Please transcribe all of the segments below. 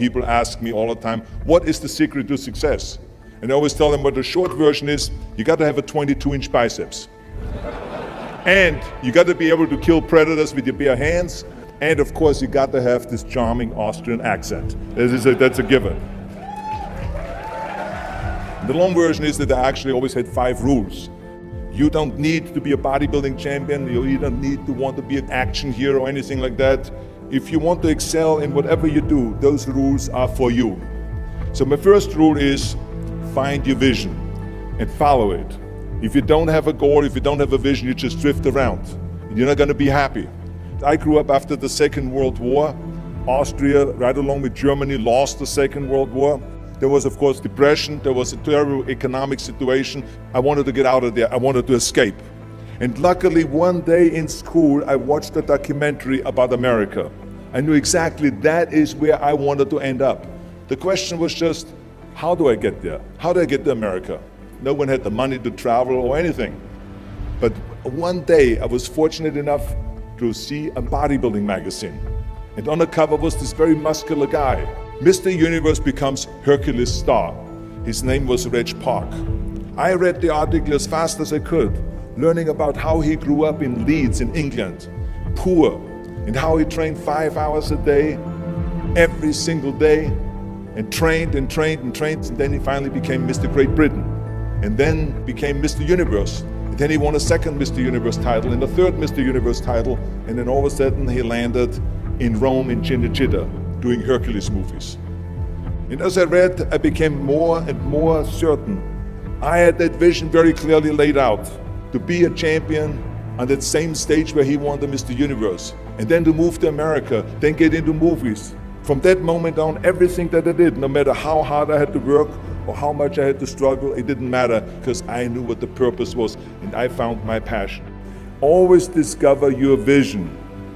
People ask me all the time, what is the secret to success? And I always tell them what the short version is, you got to have a 22-inch biceps. And you got to be able to kill predators with your bare hands. And of course, you got to have this charming Austrian accent. That's a given. The long version is that I actually always had 5 rules. You don't need to be a bodybuilding champion. You don't need to want to be an action hero or anything like that. If you want to excel in whatever you do, those rules are for you. So my first rule is find your vision and follow it. If you don't have a goal, if you don't have a vision, you just drift around. You're not going to be happy. I grew up after the Second World War. Austria, right along with Germany, lost the Second World War. There was, of course, depression. There was a terrible economic situation. I wanted to get out of there. I wanted to escape. And luckily, one day in school, I watched a documentary about America. I knew exactly that is where I wanted to end up. The question was just, how do I get there? How do I get to America? No one had the money to travel or anything. But one day, I was fortunate enough to see a bodybuilding magazine. And on the cover was this very muscular guy. Mr. Universe becomes Hercules star. His name was Reg Park. I read the article as fast as I could, learning about how he grew up in Leeds in England, poor, and how he trained 5 hours a day, every single day, and trained and trained and trained, and then he finally became Mr. Great Britain, and then became Mr. Universe. And then he won a second Mr. Universe title and a third Mr. Universe title, and then all of a sudden he landed in Rome in Cinecittà, doing Hercules movies. And as I read, I became more and more certain. I had that vision very clearly laid out, to be a champion on that same stage where he won the Mr. Universe, and then to move to America, then get into movies. From that moment on, everything that I did, no matter how hard I had to work or how much I had to struggle, it didn't matter, because I knew what the purpose was, and I found my passion. Always discover your vision,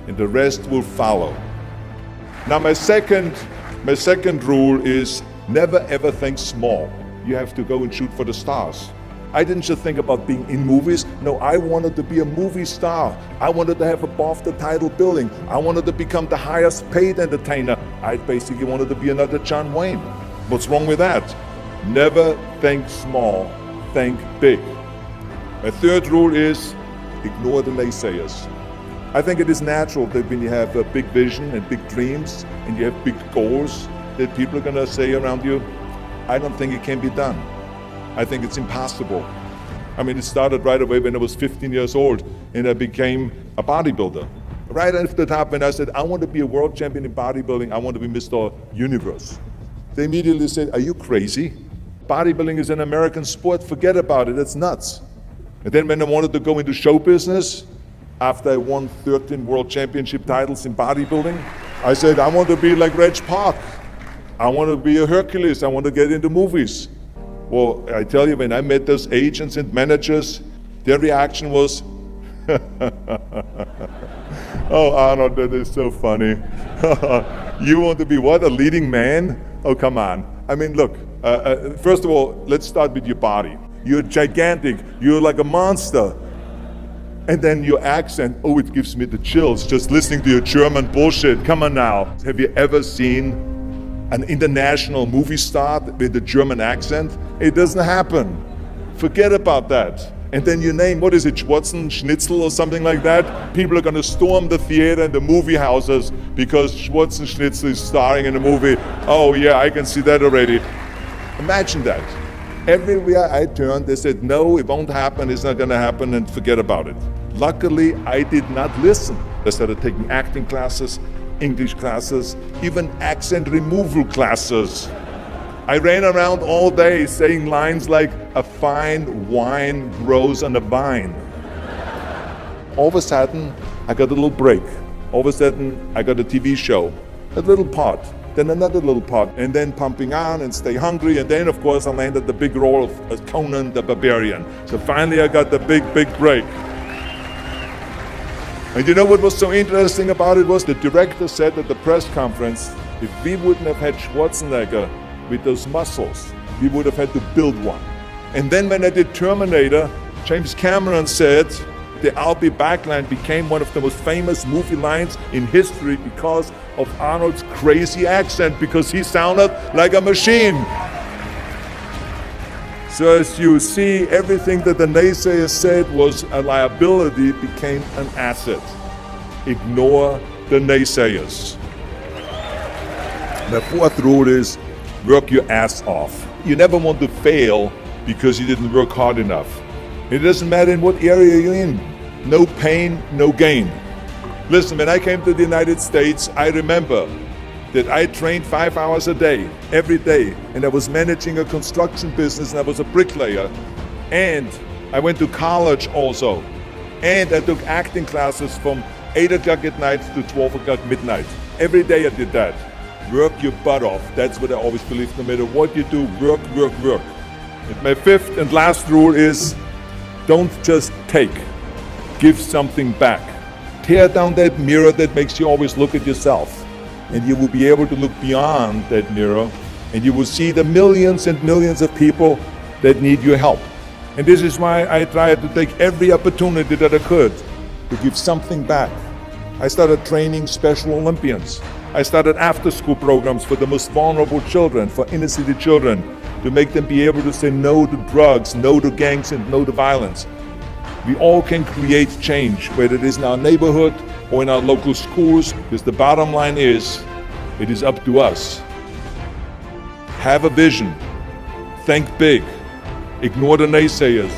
and the rest will follow. Now my second rule is never ever think small. You have to go and shoot for the stars. I didn't just think about being in movies. No, I wanted to be a movie star. I wanted to have above the title billing. I wanted to become the highest paid entertainer. I basically wanted to be another John Wayne. What's wrong with that? Never think small, think big. My third rule is ignore the naysayers. I think it is natural that when you have a big vision and big dreams and you have big goals, that people are going to say around you, I don't think it can be done. I think it's impossible. I mean, it started right away when I was 15 years old and I became a bodybuilder. Right after the top, when I said, I want to be a world champion in bodybuilding, I want to be Mr. Universe. They immediately said, are you crazy? Bodybuilding is an American sport, forget about it, it's nuts. And then when I wanted to go into show business, after I won 13 world championship titles in bodybuilding, I said, I want to be like Reg Park. I want to be a Hercules. I want to get into movies. Well, I tell you, when I met those agents and managers, their reaction was, oh, Arnold, that is so funny. You want to be what, a leading man? Oh, come on. I mean, look, first of all, let's start with your body. You're gigantic. You're like a monster. And then your accent, oh, it gives me the chills just listening to your German bullshit. Come on now. Have you ever seen an international movie star with a German accent? It doesn't happen. Forget about that. And then your name, what is it, Schwarzenegger or something like that? People are going to storm the theater and the movie houses because Schwarzenegger is starring in a movie. Oh yeah, I can see that already. Imagine that. Everywhere I turned, they said, no, it won't happen, it's not going to happen, and forget about it. Luckily, I did not listen. I started taking acting classes, English classes, even accent removal classes. I ran around all day saying lines like, a fine wine grows on a vine. All of a sudden, I got a little break. All of a sudden, I got a TV show, a little part. Then another little part, and then Pumping On and Stay Hungry, and then of course I landed the big role of Conan the Barbarian. So finally I got the big break. And you know what was so interesting about it was the director said at the press conference, if we wouldn't have had Schwarzenegger with those muscles, we would have had to build one. And then when I did Terminator, James Cameron said, the "I'll be back" line became one of the most famous movie lines in history because of Arnold's crazy accent, because he sounded like a machine. So as you see, everything that the naysayers said was a liability became an asset. Ignore the naysayers. The fourth rule is work your ass off. You never want to fail because you didn't work hard enough. It doesn't matter in what area you're in. No pain, no gain. Listen, when I came to the United States, I remember that I trained 5 hours a day, every day, and I was managing a construction business, and I was a bricklayer, and I went to college also, and I took acting classes from 8 o'clock at night to 12 o'clock midnight. Every day I did that. Work your butt off. That's what I always believe. No matter what you do, work, work, work. And my fifth and last rule is don't just take. Give something back. Tear down that mirror that makes you always look at yourself. And you will be able to look beyond that mirror, and you will see the millions and millions of people that need your help. And this is why I tried to take every opportunity that I could to give something back. I started training Special Olympians. I started after-school programs for the most vulnerable children, for inner-city children, to make them be able to say no to drugs, no to gangs, and no to violence. We all can create change, whether it is in our neighborhood or in our local schools, because the bottom line is, it is up to us. Have a vision. Think big. Ignore the naysayers.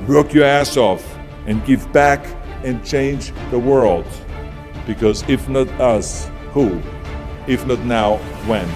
Work your ass off and give back and change the world. Because if not us, who? If not now, when?